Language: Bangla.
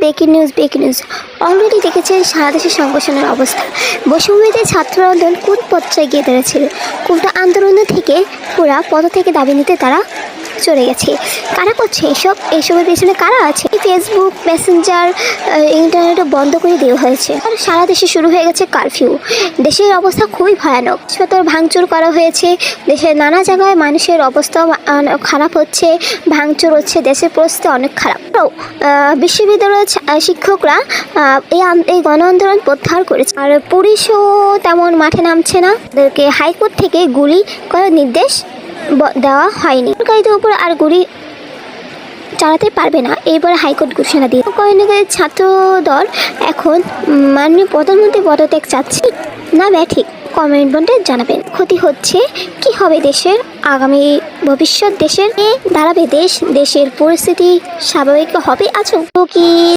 ব্রেকিং নিউজ অলরেডি দেখেছেন সারা দেশের সংগঠনের অবস্থা। বৈষম্যবিরোধী ছাত্র আন্দোলন কোন পর্যায়ে গিয়ে দাঁড়িয়েছিল, কোনটা আন্দোলন থেকে পুরা পদ থেকে দাবি নিতে তারা চলে গেছে। কারা করছে এইসবের পেছনে কারা আছে? ফেসবুক মেসেঞ্জার ইন্টারনেটও বন্ধ করে দেওয়া হয়েছে আর সারা দেশে শুরু হয়ে গেছে কারফিউ। দেশের অবস্থা খুবই ভয়ানক, হাসপাতাল ভাঙচুর করা হয়েছে, দেশের নানা জায়গায় মানুষের অবস্থা খারাপ হচ্ছে, ভাঙচুর হচ্ছে, দেশের পরিস্থিতি অনেক খারাপ। বিশ্ববিদ্যালয়ের শিক্ষকরা এই গণ আন্দোলন প্রত্যাহার করেছে আর পুলিশও তেমন মাঠে নামছে না। তাদেরকে হাইকোর্ট থেকে গুলি করার নির্দেশ দেওয়া হয়নি। সরকারিদের উপর আর গুলি চালাতে পারবে না, এবার হাইকোর্ট ঘোষণা দিয়ে কয়েকদিনের ছাত্র দল এখন মাননীয় প্রধানমন্ত্রী পদত্যাগ চাচ্ছে না ব্যাঠিক কমেন্ট বন্ডে জানাবেন। ক্ষতি হচ্ছে, কি হবে দেশের আগামী ভবিষ্যৎ, দেশের দাঁড়াবে দেশের পরিস্থিতি স্বাভাবিক হবে আছো কি?